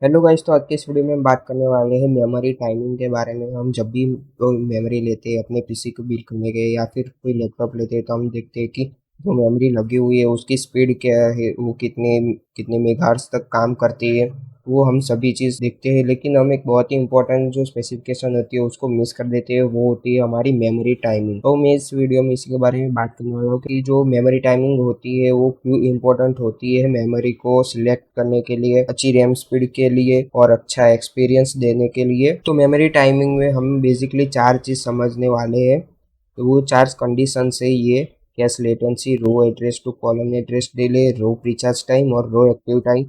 Hello guys. तो आज के इस वीडियो में हम बात करने वाले हैं मेमोरी टाइमिंग के बारे में। हम जब भी कोई मेमोरी लेते हैं अपने पीसी को बिल्ड करने के या फिर कोई लैपटॉप लेते हैं तो हम देखते हैं कि जो मेमोरी लगी हुई है उसकी स्पीड क्या है, वो कितने कितने मेगाहर्ट्ज़ तक काम करती है, वो हम सभी चीज़ देखते हैं। लेकिन हम एक बहुत ही इंपॉर्टेंट जो स्पेसिफिकेशन होती है उसको मिस कर देते हैं, वो होती है हमारी मेमोरी टाइमिंग। तो मैं इस वीडियो में इसी के बारे में बात करने वाला हूँ कि जो मेमोरी टाइमिंग होती है वो क्यों इंपॉर्टेंट होती है मेमोरी को सिलेक्ट करने के लिए, अच्छी रैम स्पीड के लिए और अच्छा एक्सपीरियंस देने के लिए। तो मेमोरी टाइमिंग में हम बेसिकली चार चीज़ समझने वाले हैं। तो वो चार कंडीशन है ये: cache latency, row address to column address delay, row precharge time और रो एक्टिव टाइम।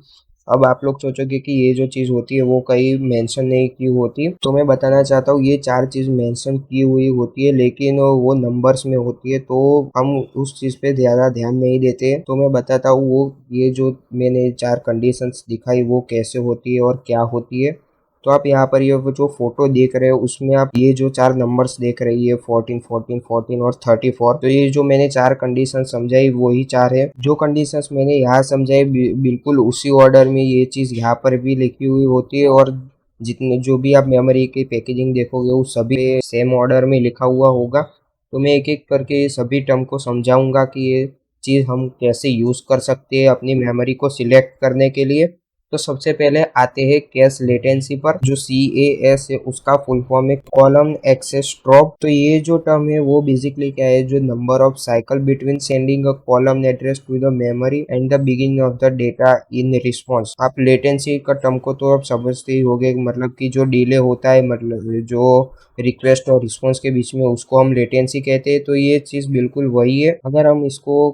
अब आप लोग सोचोगे कि ये जो चीज़ होती है वो कहीं मेंशन नहीं की होती, तो मैं बताना चाहता हूँ ये चार चीज़ मेंशन की हुई होती है, लेकिन वो नंबर्स में होती है तो हम उस चीज़ पे ज़्यादा ध्यान नहीं देते। तो मैं बताता हूँ वो ये जो मैंने चार कंडीशंस दिखाई वो कैसे होती है और क्या होती है। तो आप यहाँ पर ये जो फोटो देख रहे हो उसमें आप ये जो चार नंबर्स देख रहे हैं 14, 14, 14 और 34, तो ये जो मैंने चार कंडीशन समझाई वही चार है। जो कंडीशंस मैंने यहाँ समझाई बिल्कुल उसी ऑर्डर में ये चीज़ यहाँ पर भी लिखी हुई होती है, और जितने जो भी आप मेमोरी की पैकेजिंग देखोगे वो सभी सेम ऑर्डर में लिखा हुआ होगा। तो मैं एक एक करके सभी टर्म को समझाऊंगा कि ये चीज़ हम कैसे यूज़ कर सकते हैं अपनी मेमोरी को सिलेक्ट करने के लिए। तो सबसे पहले आते हैं कैश लेटेंसी पर, जो CAS है उसका फुल फॉर्म है कॉलम एक्सेस ड्रॉप। तो ये जो टर्म है वो बेसिकली क्या है, जो number of cycle between sending a column address to the memory and the beginning of the data in response. आप लेटेंसी का टर्म को तो आप समझते ही होंगे, मतलब कि जो डिले होता है, मतलब जो रिक्वेस्ट और रिस्पॉन्स के बीच में, उसको हम लेटेंसी कहते हैं। तो ये चीज़ बिल्कुल वही है। अगर हम इसको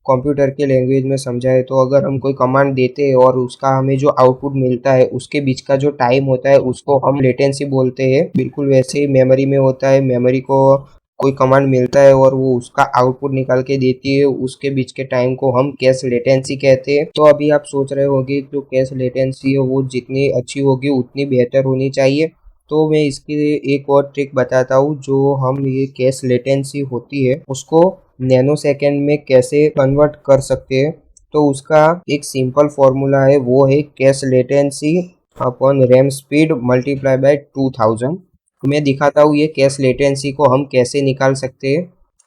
कंप्यूटर के लैंग्वेज में समझाए तो अगर हम कोई कमांड देते हैं और उसका हमें जो आउटपुट मिलता है उसके बीच का जो टाइम होता है उसको हम लेटेंसी बोलते हैं। बिल्कुल वैसे ही मेमोरी में होता है। मेमोरी को कोई कमांड मिलता है और वो उसका आउटपुट निकाल के देती है, उसके बीच के टाइम को हम कैश लेटेंसी कहते हैं। तो अभी आप सोच रहे होंगे जो कैश लेटेंसी है वो जितनी अच्छी होगी उतनी बेहतर होनी चाहिए। तो मैं इसकी एक और ट्रिक बताता हूँ। जो हम ये कैश लेटेंसी होती है उसको नैनो सेकेंड में कैसे कन्वर्ट कर सकते हैं, तो उसका एक सिंपल फॉर्मूला है, वो है cash latency upon RAM speed multiply by 2000। मैं दिखाता हूँ ये कैश लेटेंसी को हम कैसे निकाल सकते हैं।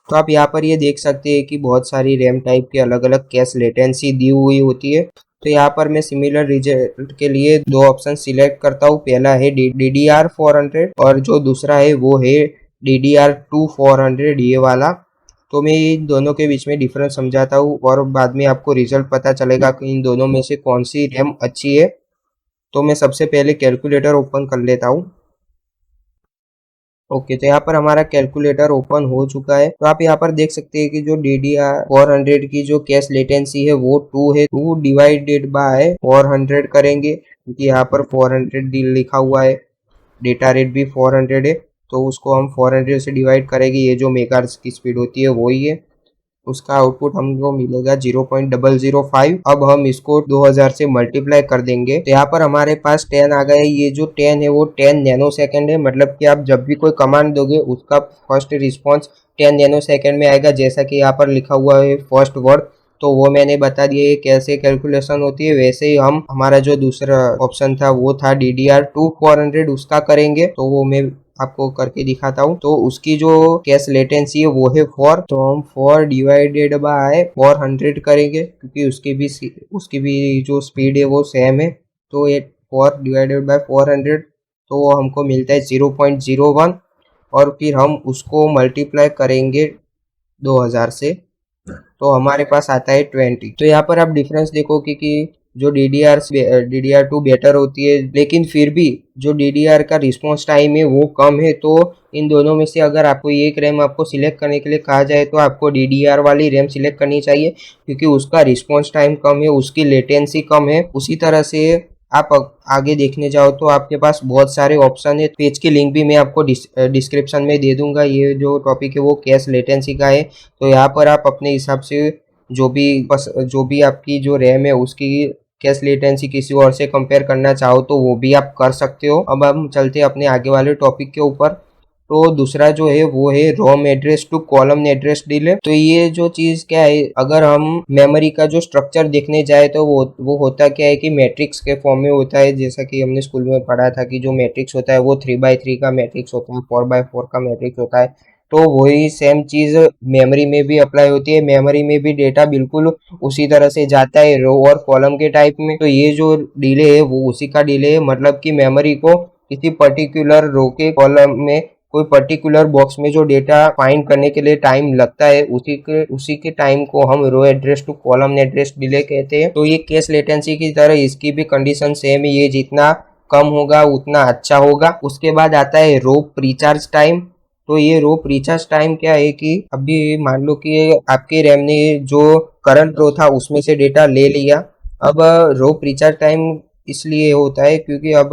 तो आप यहाँ पर ये देख सकते हैं कि बहुत सारी रैम टाइप के अलग अलग कैश लेटेंसी दी हुई होती है। तो यहाँ पर मैं सिमिलर रिजल्ट के लिए दो ऑप्शन सिलेक्ट करता हूँ। पहला है DDR400 और जो दूसरा है वो है DDR2 400, ये वाला। तो मैं इन दोनों के बीच में डिफरेंस समझाता हूँ और बाद में आपको रिजल्ट पता चलेगा कि इन दोनों में से कौन सी रैम अच्छी है। तो मैं सबसे पहले कैलकुलेटर ओपन कर लेता हूँ। ओके, तो यहाँ पर हमारा कैलकुलेटर ओपन हो चुका है। तो आप यहाँ पर देख सकते हैं कि जो DDR400 की जो कैश लेटेंसी है वो 2 है। 2 डिवाइडेड बाय 400 करेंगे, क्योंकि यहाँ पर 400 लिखा हुआ है। डेटा रेट भी 400 है, तो उसको हम 400 से डिवाइड करेंगे। ये जो मेगाहर्ट्ज़ की स्पीड होती है वही है। उसका आउटपुट हमको मिलेगा 0.005। अब हम इसको 2000 से मल्टीप्लाई कर देंगे तो यहाँ पर हमारे पास 10 आ गए। ये जो 10 है वो 10 नैनो सेकेंड है, मतलब कि आप जब भी कोई कमांड दोगे उसका फर्स्ट रिस्पॉन्स 10 नैनो सेकेंड में आएगा, जैसा कि यहाँ पर लिखा हुआ है फर्स्ट वर्ड। तो वो मैंने बता दिया है कैसे कैलकुलेशन होती है। वैसे ही हम हमारा जो दूसरा ऑप्शन था वो था DDR2 400, उसका करेंगे। तो वो मैं आपको करके दिखाता हूँ। तो उसकी जो कैश लेटेंसी है वो है 4। तो हम 4 डिवाइडेड बाय 400 करेंगे, क्योंकि उसकी भी जो स्पीड है वो सेम है। तो ये 4 डिवाइडेड बाय 400, तो वो हमको मिलता है 0.01। और फिर हम उसको मल्टीप्लाई करेंगे 2000 से, तो हमारे पास आता है 20। तो यहाँ पर आप डिफरेंस देखोगे कि जो DDR2 बेटर होती है, लेकिन फिर भी जो DDR का रिस्पॉन्स टाइम है वो कम है। तो इन दोनों में से अगर आपको एक रैम आपको सिलेक्ट करने के लिए कहा जाए तो आपको DDR वाली रैम सिलेक्ट करनी चाहिए, क्योंकि उसका रिस्पॉन्स टाइम कम है, उसकी लेटेंसी कम है। उसी तरह से आप आगे देखने जाओ तो आपके पास बहुत सारे ऑप्शन है। पेज की लिंक भी मैं आपको डिस्क्रिप्शन में दे दूंगा। ये जो टॉपिक है वो कैश लेटेंसी का है। तो यहाँ पर आप अपने हिसाब से जो भी आपकी जो रैम है उसकी कैश लेटेंसी किसी और से कंपेयर करना चाहो तो वो भी आप कर सकते हो। अब हम चलते हैं अपने आगे वाले टॉपिक के ऊपर। तो दूसरा जो है वो है row address to column address delay. तो ये जो चीज क्या है, अगर हम मेमोरी का जो स्ट्रक्चर देखने जाए तो वो होता क्या है कि मैट्रिक्स के फॉर्म में होता है। जैसा कि हमने स्कूल में पढ़ा था कि जो मैट्रिक्स होता है वो 3x3 का मैट्रिक्स होता है, 4x4 का मैट्रिक्स होता है। तो वही सेम चीज मेमोरी में भी अप्लाई होती है। मेमोरी में भी डेटा बिल्कुल उसी तरह से जाता है रो और कॉलम के टाइप में। तो ये जो डिले है वो उसी का डिले है, मतलब कि मेमोरी को किसी पर्टिकुलर रो के कॉलम में कोई पर्टिकुलर बॉक्स में जो डेटा फाइंड करने के लिए टाइम लगता है उसी के टाइम को हम row address to column address delay कहते हैं। तो ये केस लेटेंसी की तरह इसकी भी कंडीशन सेम है, ये जितना कम होगा उतना अच्छा होगा। उसके बाद आता है रो प्रीचार्ज टाइम। तो ये रो प्रीचार्ज टाइम क्या है कि अभी मान लो कि आपके रैम ने जो करंट रो था उसमें से डेटा ले लिया। अब रो प्रीचार्ज टाइम इसलिए होता है क्योंकि अब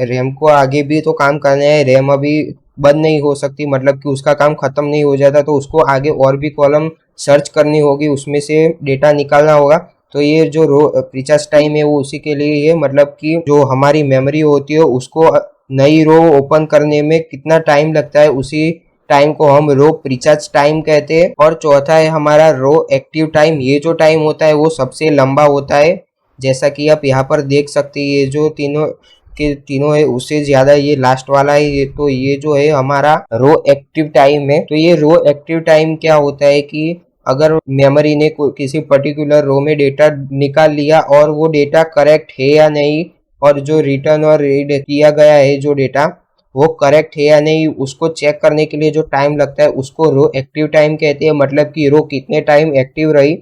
रैम को आगे भी तो काम करना है, रैम अभी बंद नहीं हो सकती, मतलब कि उसका काम खत्म नहीं हो जाता, तो उसको आगे और भी कॉलम सर्च करनी होगी, उसमें से डेटा निकालना होगा। तो ये जो रो प्रीचार्ज टाइम है वो उसी के लिए है, मतलब कि जो हमारी मेमोरी होती है उसको नई रो ओपन करने में कितना टाइम लगता है उसी टाइम को हम रो प्रीचार्ज टाइम कहते हैं। और चौथा है हमारा रो एक्टिव टाइम। ये जो टाइम होता है वो सबसे लंबा होता है, जैसा कि आप यहाँ पर देख सकते हैं। ये जो तीनों के तीनों है उससे ज्यादा ये लास्ट वाला है। ये तो ये जो है हमारा रो एक्टिव टाइम है। तो ये रो एक्टिव टाइम क्या होता है कि अगर मेमोरी ने किसी पर्टिकुलर रो में डेटा निकाल लिया और वो डेटा करेक्ट है या नहीं, और जो रिटर्न और रीड किया गया है जो डेटा वो करेक्ट है या नहीं, उसको चेक करने के लिए जो टाइम लगता है उसको रो एक्टिव टाइम कहते हैं। मतलब कि रो कितने टाइम एक्टिव रही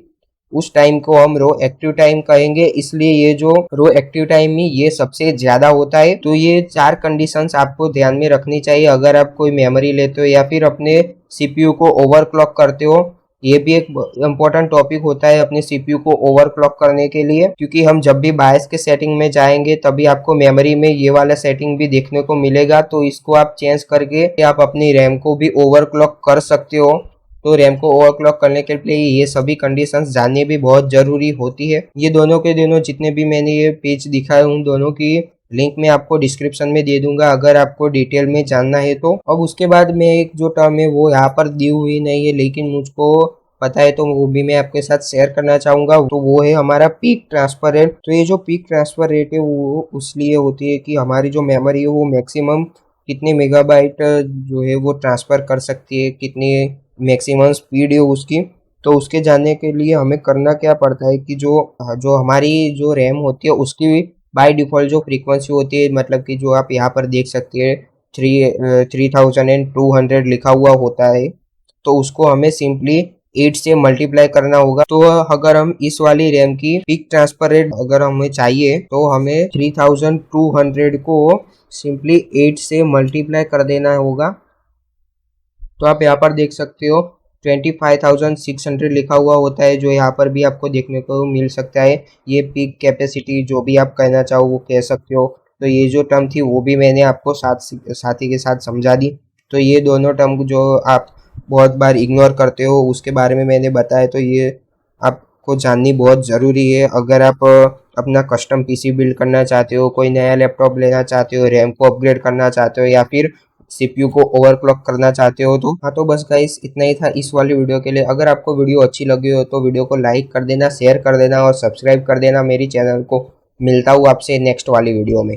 उस टाइम को हम रो एक्टिव टाइम कहेंगे। इसलिए ये जो रो एक्टिव टाइम में ये सबसे ज्यादा होता है। तो ये चार कंडीशंस आपको ध्यान में रखनी चाहिए अगर आप कोई मेमोरी लेते हो या फिर अपने सीपीयू को ओवरक्लॉक करते हो। ये भी एक इम्पोर्टेंट टॉपिक होता है अपने सीपीयू को ओवरक्लॉक करने के लिए, क्योंकि हम जब भी बायस के सेटिंग में जाएंगे तभी आपको मेमोरी में ये वाला सेटिंग भी देखने को मिलेगा। तो इसको आप चेंज करके आप अपनी रैम को भी ओवरक्लॉक कर सकते हो। तो रैम को ओवरक्लॉक करने के लिए ये सभी कंडीशंस जाननी भी बहुत जरूरी होती है। ये दोनों के दोनों जितने भी मैंने ये पेज दिखाए उन दोनों की लिंक मैं आपको डिस्क्रिप्शन में दे दूंगा अगर आपको डिटेल में जानना है तो। अब उसके बाद में एक जो टर्म है वो यहाँ पर दी हुई नहीं है लेकिन मुझको पता है तो वो भी मैं आपके साथ शेयर करना चाहूंगा। तो वो है हमारा पीक ट्रांसफर रेट। तो ये जो पीक ट्रांसफर रेट है वो उसलिए होती है कि हमारी जो मेमोरी है वो मैक्सिमम कितने मेगाबाइट जो है वो ट्रांसफर कर सकती है, कितनी मैक्सिमम स्पीड है उसकी। तो उसके जानने के लिए हमें करना क्या पड़ता है कि जो जो हमारी जो रैम होती है उसकी बाय डिफॉल्ट जो फ्रीक्वेंसी होती है, मतलब कि जो आप यहाँ पर देख सकते हैं 3200 लिखा हुआ होता है, तो उसको हमें सिंपली 8 से मल्टीप्लाई करना होगा। तो अगर हम इस वाली रैम की पीक ट्रांसफर रेट अगर हमें चाहिए तो हमें 3200 को सिंपली 8 से मल्टीप्लाई कर देना होगा। तो आप यहाँ पर देख सकते हो 25,600 लिखा हुआ होता है, जो यहाँ पर भी आपको देखने को मिल सकता है। ये पीक कैपेसिटी जो भी आप कहना चाहो वो कह सकते हो। तो ये जो टर्म थी वो भी मैंने आपको साथ ही के साथ समझा दी। तो ये दोनों टर्म जो आप बहुत बार इग्नोर करते हो उसके बारे में मैंने बताया, तो ये आपको जाननी बहुत ज़रूरी है अगर आप अपना कस्टम पीसी बिल्ड करना चाहते हो, कोई नया लैपटॉप लेना चाहते हो, रैम को अपग्रेड करना चाहते हो या फिर सीपीयू को ओवरक्लॉक करना चाहते हो। तो हाँ, तो बस गाइस इतना ही था इस वाली वीडियो के लिए। अगर आपको वीडियो अच्छी लगी हो तो वीडियो को लाइक कर देना, शेयर कर देना और सब्सक्राइब कर देना मेरी चैनल को। मिलता हूँ आपसे नेक्स्ट वाली वीडियो में।